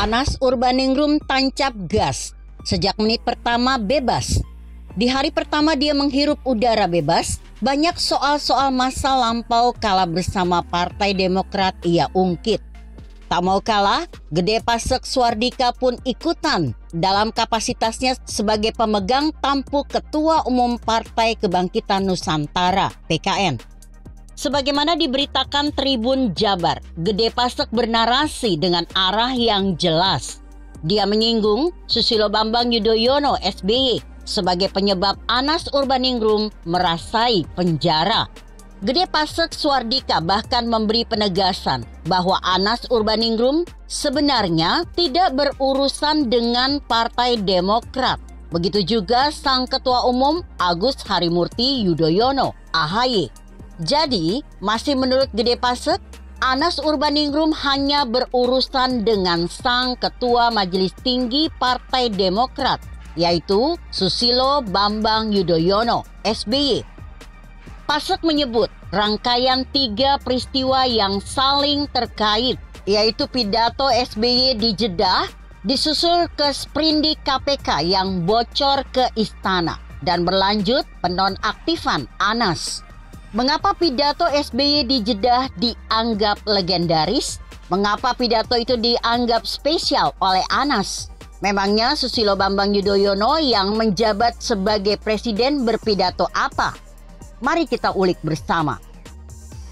Anas Urbaningrum tancap gas. Sejak menit pertama bebas. Di hari pertama dia menghirup udara bebas, banyak soal-soal masa lampau kala bersama Partai Demokrat ia ungkit. Tak mau kalah, Gede Pasek Suardika pun ikutan dalam kapasitasnya sebagai pemegang tampuk Ketua Umum Partai Kebangkitan Nusantara (PKN). Sebagaimana diberitakan Tribun Jabar, Gede Pasek bernarasi dengan arah yang jelas. Dia menyinggung Susilo Bambang Yudhoyono (SBY) sebagai penyebab Anas Urbaningrum merasai penjara. Gede Pasek Suardika bahkan memberi penegasan bahwa Anas Urbaningrum sebenarnya tidak berurusan dengan Partai Demokrat. Begitu juga sang Ketua Umum Agus Harimurti Yudhoyono (AHY). Jadi, masih menurut Gede Pasek, Anas Urbaningrum hanya berurusan dengan sang Ketua Majelis Tinggi Partai Demokrat, yaitu Susilo Bambang Yudhoyono (SBY). Pasek menyebut rangkaian 3 peristiwa yang saling terkait, yaitu pidato SBY di Jeddah, disusul ke sprindik KPK yang bocor ke istana, dan berlanjut penonaktifan Anas. Mengapa pidato SBY di Jeddah dianggap legendaris? Mengapa pidato itu dianggap spesial oleh Anas? Memangnya Susilo Bambang Yudhoyono yang menjabat sebagai presiden berpidato apa? Mari kita ulik bersama.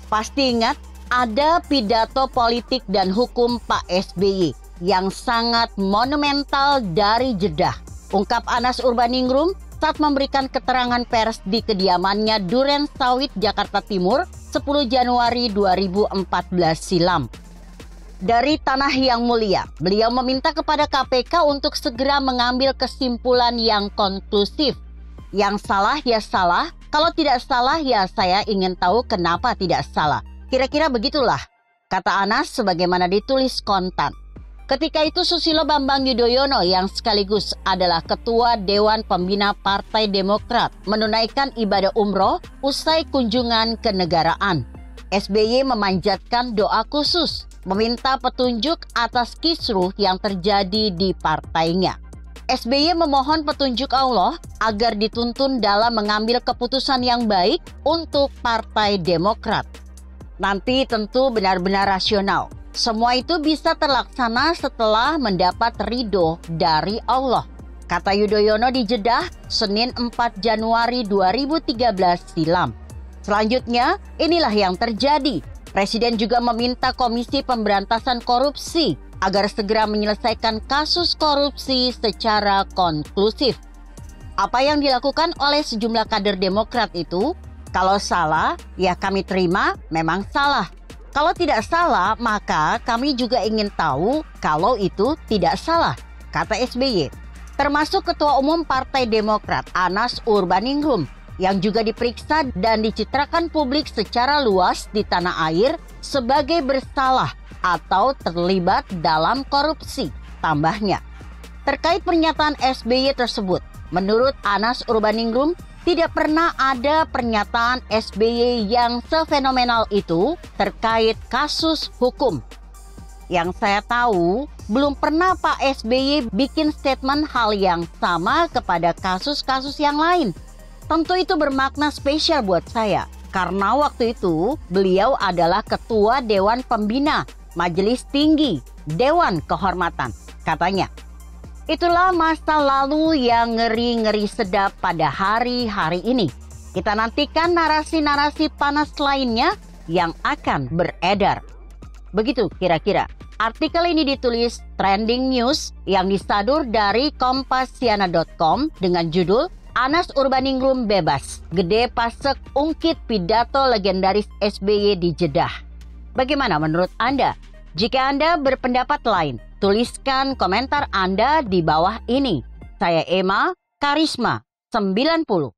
Pasti ingat, ada pidato politik dan hukum Pak SBY yang sangat monumental dari Jeddah, ungkap Anas Urbaningrum saat memberikan keterangan pers di kediamannya Duren Sawit, Jakarta Timur, 10 Januari 2014 silam. Dari tanah yang mulia, beliau meminta kepada KPK untuk segera mengambil kesimpulan yang konklusif. Yang salah ya salah, kalau tidak salah ya saya ingin tahu kenapa tidak salah. Kira-kira begitulah, kata Anas sebagaimana ditulis kontan. Ketika itu Susilo Bambang Yudhoyono yang sekaligus adalah Ketua Dewan Pembina Partai Demokrat menunaikan ibadah umroh usai kunjungan kenegaraan. SBY memanjatkan doa khusus, meminta petunjuk atas kisruh yang terjadi di partainya. SBY memohon petunjuk Allah agar dituntun dalam mengambil keputusan yang baik untuk Partai Demokrat. Nanti tentu benar-benar rasional. Semua itu bisa terlaksana setelah mendapat ridho dari Allah, kata Yudhoyono di Jeddah, Senin 4 Januari 2013 silam. Selanjutnya, inilah yang terjadi. Presiden juga meminta Komisi Pemberantasan Korupsi agar segera menyelesaikan kasus korupsi secara konklusif. Apa yang dilakukan oleh sejumlah kader Demokrat itu, kalau salah, ya kami terima memang salah. Kalau tidak salah, maka kami juga ingin tahu kalau itu tidak salah, kata SBY. Termasuk Ketua Umum Partai Demokrat Anas Urbaningrum yang juga diperiksa dan dicitrakan publik secara luas di tanah air sebagai bersalah atau terlibat dalam korupsi, tambahnya. Terkait pernyataan SBY tersebut, menurut Anas Urbaningrum, tidak pernah ada pernyataan SBY yang sefenomenal itu terkait kasus hukum. Yang saya tahu, belum pernah Pak SBY bikin statement hal yang sama kepada kasus-kasus yang lain. Tentu itu bermakna spesial buat saya, karena waktu itu beliau adalah Ketua Dewan Pembina Majelis Tinggi Dewan Kehormatan, katanya. Itulah masa lalu yang ngeri-ngeri sedap pada hari-hari ini. Kita nantikan narasi-narasi panas lainnya yang akan beredar. Begitu kira-kira. Artikel ini ditulis Trending News yang disadur dari Kompasiana.com dengan judul Anas Urbaningrum bebas. Gede Pasek ungkit pidato legendaris SBY di Jeddah. Bagaimana menurut Anda? Jika Anda berpendapat lain, tuliskan komentar Anda di bawah ini. Saya Emma Karisma 90.